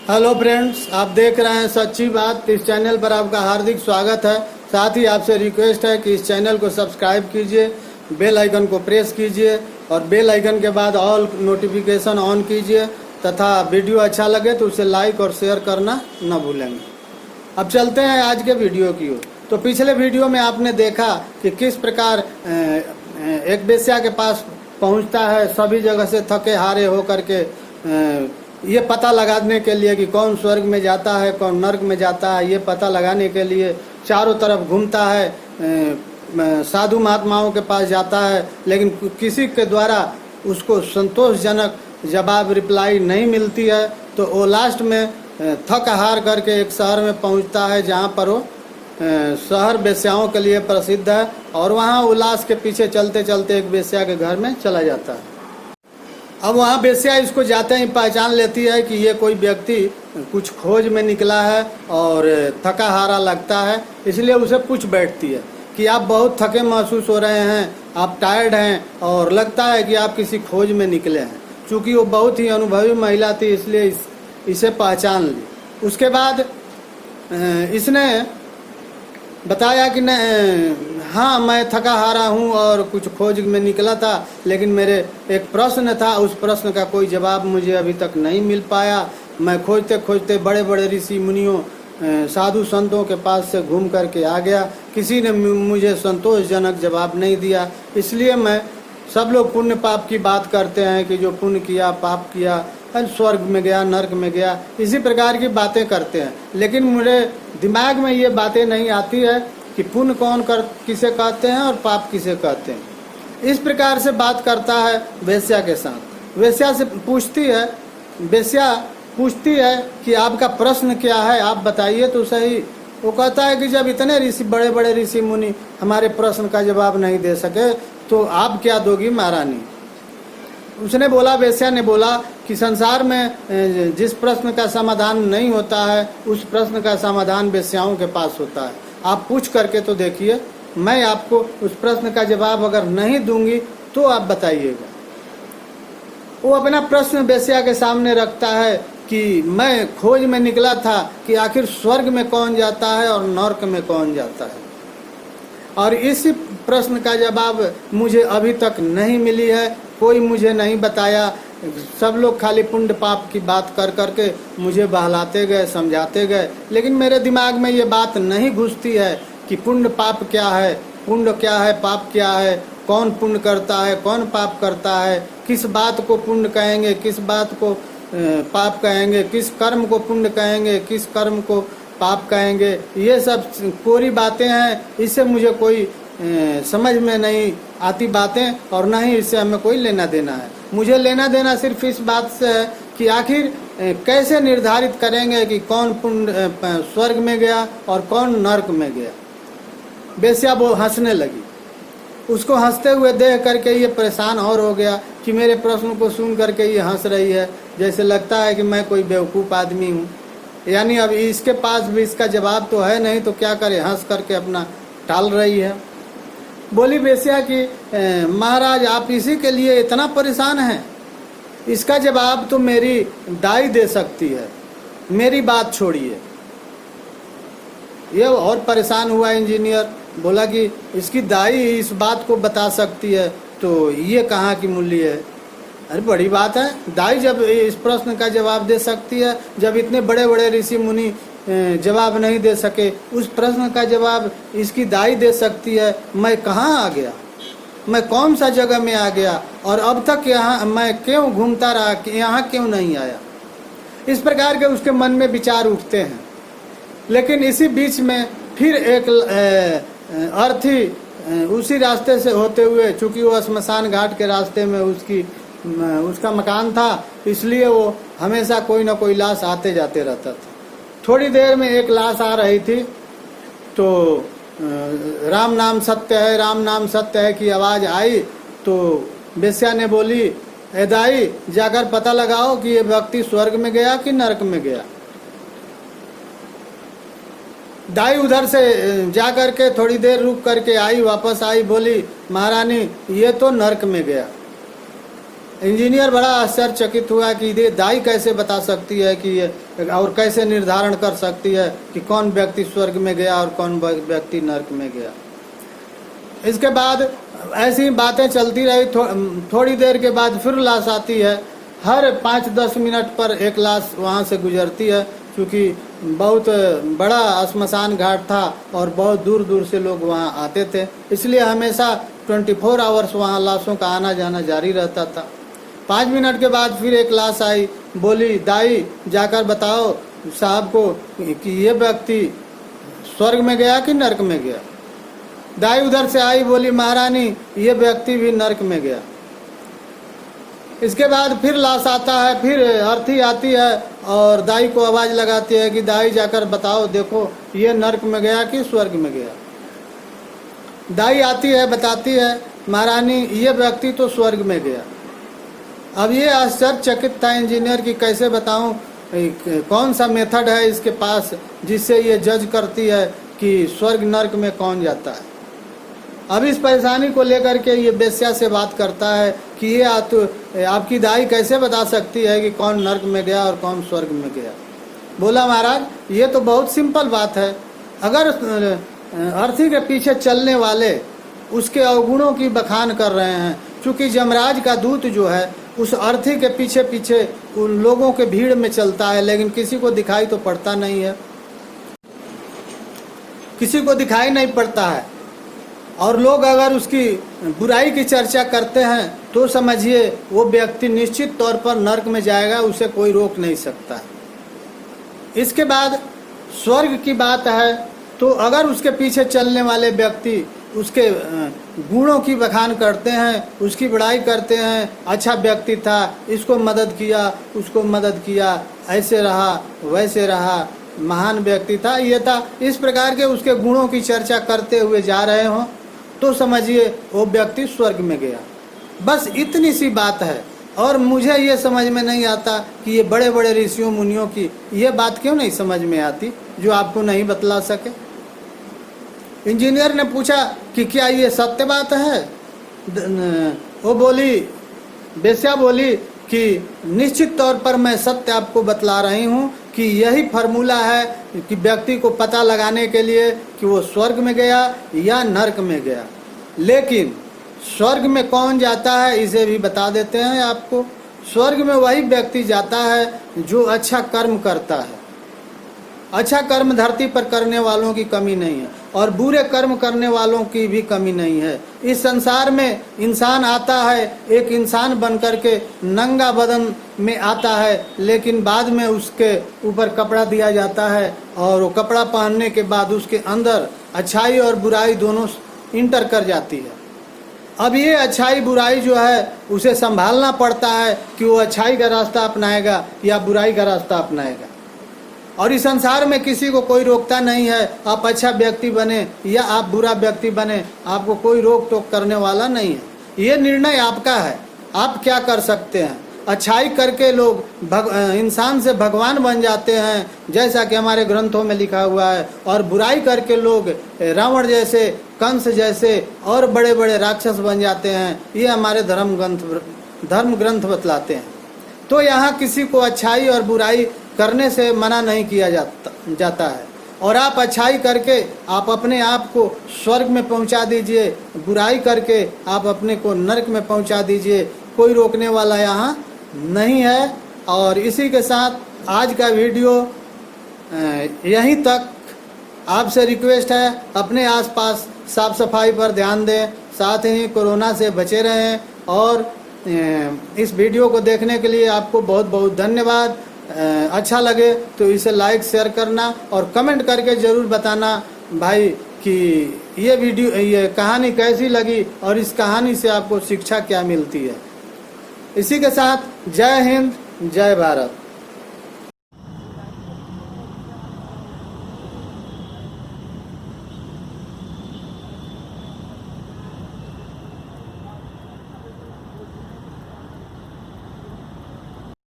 Hello friends, आप देख रहे हैं सच्ची बात। इस चैनल पर आपका हार्दिक स्वागत है। साथ ही आपसे रिक्वेस्ट है कि इस चैनल को सब्सक्राइब कीजिए, बेल आइकन को प्रेस कीजिए और बेल आइकन के बाद ऑल नोटिफिकेशन ऑन कीजिए तथा वीडियो अच्छा लगे तो उसे लाइक और शेयर करना न भूलेंगे। अब चलते हैं आज के वीडियो की ओर। तो पिछले वीडियो में आपने देखा कि किस प्रकार एक वेश्या के पास पहुंचता है सभी जगह से थके हारे होकर के, ये पता लगाने के लिए कि कौन स्वर्ग में जाता है कौन नर्क में जाता है। ये पता लगाने के लिए चारों तरफ घूमता है, साधु महात्माओं के पास जाता है, लेकिन किसी के द्वारा उसको संतोषजनक जवाब रिप्लाई नहीं मिलती है। तो वो लास्ट में थक हार करके एक शहर में पहुंचता है जहां पर वो शहर वेश्याओं के लिए प्रसिद्ध है और वहां उल्लास के पीछे चलते चलते एक वेश्या के घर में चला जाता है। अब वहाँ वेश्या इसको जाते ही पहचान लेती है कि ये कोई व्यक्ति कुछ खोज में निकला है और थका हारा लगता है, इसलिए उसे पूछ बैठती है कि आप बहुत थके महसूस हो रहे हैं, आप टायर्ड हैं और लगता है कि आप किसी खोज में निकले हैं। चूँकि वो बहुत ही अनुभवी महिला थी इसलिए इसे पहचान ली। उसके बाद इसने बताया कि हाँ, मैं थका हारा हूँ और कुछ खोज में निकला था, लेकिन मेरे एक प्रश्न था, उस प्रश्न का कोई जवाब मुझे अभी तक नहीं मिल पाया। मैं खोजते खोजते बड़े बड़े ऋषि मुनियों साधु संतों के पास से घूम करके आ गया, किसी ने मुझे संतोषजनक जवाब नहीं दिया। इसलिए मैं सब लोग पुण्य पाप की बात करते हैं कि जो पुण्य किया पाप किया स्वर्ग में गया नर्क में गया, इसी प्रकार की बातें करते हैं। लेकिन मेरे दिमाग में ये बातें नहीं आती है कि पुण्य किसे कहते हैं और पाप किसे कहते हैं। इस प्रकार से बात करता है वेश्या के साथ। वेश्या से वेश्या पूछती है कि आपका प्रश्न क्या है, आप बताइए तो सही। वो कहता है कि जब इतने ऋषि बड़े बड़े ऋषि मुनि हमारे प्रश्न का जवाब नहीं दे सके तो आप क्या दोगी महारानी। उसने बोला, वेश्या ने बोला कि संसार में जिस प्रश्न का समाधान नहीं होता है उस प्रश्न का समाधान वेश्याओं के पास होता है। आप पूछ करके तो देखिए, मैं आपको उस प्रश्न का जवाब अगर नहीं दूंगी तो आप बताइएगा। वो अपना प्रश्न वेश्या के सामने रखता है कि मैं खोज में निकला था कि आखिर स्वर्ग में कौन जाता है और नर्क में कौन जाता है, और इस प्रश्न का जवाब मुझे अभी तक नहीं मिली है, कोई मुझे नहीं बताया। सब लोग खाली पुण्य पाप की बात कर करके मुझे बहलाते गए, समझाते गए, लेकिन मेरे दिमाग में ये बात नहीं घुसती है कि पुण्य पाप क्या है, पुण्य क्या है, पाप क्या है, कौन पुण्य करता है कौन पाप करता है, किस बात को पुण्य कहेंगे किस बात को पाप कहेंगे, किस कर्म को पुण्य कहेंगे किस कर्म को पाप कहेंगे। ये सब कोरी बातें हैं, इससे मुझे कोई समझ में नहीं आती बातें और न ही इससे हमें कोई लेना देना है। मुझे लेना देना सिर्फ इस बात से है कि आखिर कैसे निर्धारित करेंगे कि कौन पुण्य स्वर्ग में गया और कौन नर्क में गया। वेश्या वो हंसने लगी। उसको हंसते हुए देख करके ये परेशान और हो गया कि मेरे प्रश्न को सुन करके ये हंस रही है, जैसे लगता है कि मैं कोई बेवकूफ़ आदमी हूँ। यानी अब इसके पास भी इसका जवाब तो है नहीं तो क्या करे, हंस करके अपना टाल रही है। बोली वेश्या कि महाराज, आप इसी के लिए इतना परेशान हैं, इसका जवाब तो मेरी दाई दे सकती है, मेरी बात छोड़िए। ये और परेशान हुआ इंजीनियर, बोला कि इसकी दाई इस बात को बता सकती है तो ये कहाँ की मूल्य है। अरे बड़ी बात है, दाई जब इस प्रश्न का जवाब दे सकती है, जब इतने बड़े बड़े ऋषि मुनि जवाब नहीं दे सके, उस प्रश्न का जवाब इसकी दाई दे सकती है। मैं कहाँ आ गया, मैं कौन सा जगह में आ गया और अब तक यहाँ मैं क्यों घूमता रहा, यहाँ क्यों नहीं आया। इस प्रकार के उसके मन में विचार उठते हैं। लेकिन इसी बीच में फिर एक अर्थी उसी रास्ते से होते हुए, चूँकि वो श्मशान घाट के रास्ते में उसका मकान था, इसलिए वो हमेशा कोई ना कोई लाश आते जाते रहता था। थोड़ी देर में एक लाश आ रही थी तो राम नाम सत्य है, राम नाम सत्य है की आवाज़ आई। तो वेश्या ने बोली, ए दाई, जाकर पता लगाओ कि ये व्यक्ति स्वर्ग में गया कि नरक में गया। दाई उधर से जा करके थोड़ी देर रुक करके आई, वापस आई, बोली महारानी ये तो नरक में गया। इंजीनियर बड़ा आश्चर्यचकित हुआ कि ये दाई कैसे बता सकती है कि ये और कैसे निर्धारण कर सकती है कि कौन व्यक्ति स्वर्ग में गया और कौन व्यक्ति नरक में गया। इसके बाद ऐसी बातें चलती रही। थोड़ी देर के बाद फिर लाश आती है। हर 5-10 मिनट पर एक लाश वहाँ से गुजरती है, क्योंकि बहुत बड़ा श्मशान घाट था और बहुत दूर दूर से लोग वहाँ आते थे, इसलिए हमेशा 24 आवर्स वहाँ लाशों का आना जाना जारी रहता था। 5 मिनट के बाद फिर एक लाश आई। बोली, दाई जाकर बताओ साहब को कि ये व्यक्ति स्वर्ग में गया कि नरक में गया। दाई उधर से आई, बोली, महारानी ये व्यक्ति भी नरक में गया। इसके बाद फिर लाश आता है, फिर अर्थी आती है और दाई को आवाज़ लगाती है कि दाई जाकर बताओ, देखो ये नरक में गया कि स्वर्ग में गया। दाई आती है, बताती है, महारानी ये व्यक्ति तो स्वर्ग में गया। अब ये आश्चर्यचकित था इंजीनियर कि कैसे बताऊं, कौन सा मेथड है इसके पास जिससे ये जज करती है कि स्वर्ग नरक में कौन जाता है। अब इस परेशानी को लेकर के ये बेश्या से बात करता है कि ये आपकी दाई कैसे बता सकती है कि कौन नरक में गया और कौन स्वर्ग में गया। बोला, महाराज ये तो बहुत सिंपल बात है। अगर अर्थी के पीछे चलने वाले उसके अवगुणों की बखान कर रहे हैं, क्योंकि यमराज का दूत जो है उस अर्थी के पीछे पीछे उन लोगों के भीड़ में चलता है, लेकिन किसी को दिखाई तो पड़ता नहीं है, किसी को दिखाई नहीं पड़ता है। और लोग अगर उसकी बुराई की चर्चा करते हैं तो समझिए वो व्यक्ति निश्चित तौर पर नरक में जाएगा, उसे कोई रोक नहीं सकता। इसके बाद स्वर्ग की बात है, तो अगर उसके पीछे चलने वाले व्यक्ति उसके गुणों की बखान करते हैं, उसकी बड़ाई करते हैं, अच्छा व्यक्ति था, इसको मदद किया, उसको मदद किया, ऐसे रहा वैसे रहा, महान व्यक्ति था, ये था, इस प्रकार के उसके गुणों की चर्चा करते हुए जा रहे हों, तो समझिए वो व्यक्ति स्वर्ग में गया। बस इतनी सी बात है। और मुझे ये समझ में नहीं आता कि ये बड़े बड़े ऋषियों मुनियों की ये बात क्यों नहीं समझ में आती जो आपको नहीं बतला सके। इंजीनियर ने पूछा कि क्या ये सत्य बात है। वो बोली, बेस्या बोली कि निश्चित तौर पर मैं सत्य आपको बतला रही हूँ कि यही फार्मूला है कि व्यक्ति को पता लगाने के लिए कि वो स्वर्ग में गया या नरक में गया। लेकिन स्वर्ग में कौन जाता है इसे भी बता देते हैं आपको। स्वर्ग में वही व्यक्ति जाता है जो अच्छा कर्म करता है। अच्छा कर्म धरती पर करने वालों की कमी नहीं है और बुरे कर्म करने वालों की भी कमी नहीं है। इस संसार में इंसान आता है, एक इंसान बनकर के नंगा बदन में आता है, लेकिन बाद में उसके ऊपर कपड़ा दिया जाता है और वो कपड़ा पहनने के बाद उसके अंदर अच्छाई और बुराई दोनों इंटर कर जाती है। अब ये अच्छाई बुराई जो है उसे संभालना पड़ता है कि वो अच्छाई का रास्ता अपनाएगा या बुराई का रास्ता अपनाएगा। और इस संसार में किसी को कोई रोकता नहीं है, आप अच्छा व्यक्ति बने या आप बुरा व्यक्ति बने, आपको कोई रोक टोक करने वाला नहीं है। ये निर्णय आपका है, आप क्या कर सकते हैं। अच्छाई करके लोग इंसान से भगवान बन जाते हैं, जैसा कि हमारे ग्रंथों में लिखा हुआ है, और बुराई करके लोग रावण जैसे, कंस जैसे और बड़े बड़े राक्षस बन जाते हैं। ये हमारे धर्म ग्रंथ बतलाते हैं। तो यहाँ किसी को अच्छाई और बुराई करने से मना नहीं किया जाता है। और आप अच्छाई करके आप अपने आप को स्वर्ग में पहुंचा दीजिए, बुराई करके आप अपने को नरक में पहुंचा दीजिए, कोई रोकने वाला यहाँ नहीं है। और इसी के साथ आज का वीडियो यहीं तक। आपसे रिक्वेस्ट है अपने आसपास साफ सफाई पर ध्यान दें, साथ ही कोरोना से बचे रहें। और इस वीडियो को देखने के लिए आपको बहुत बहुत धन्यवाद। अच्छा लगे तो इसे लाइक शेयर करना और कमेंट करके ज़रूर बताना भाई कि ये कहानी कैसी लगी और इस कहानी से आपको शिक्षा क्या मिलती है। इसी के साथ जय हिंद, जय भारत।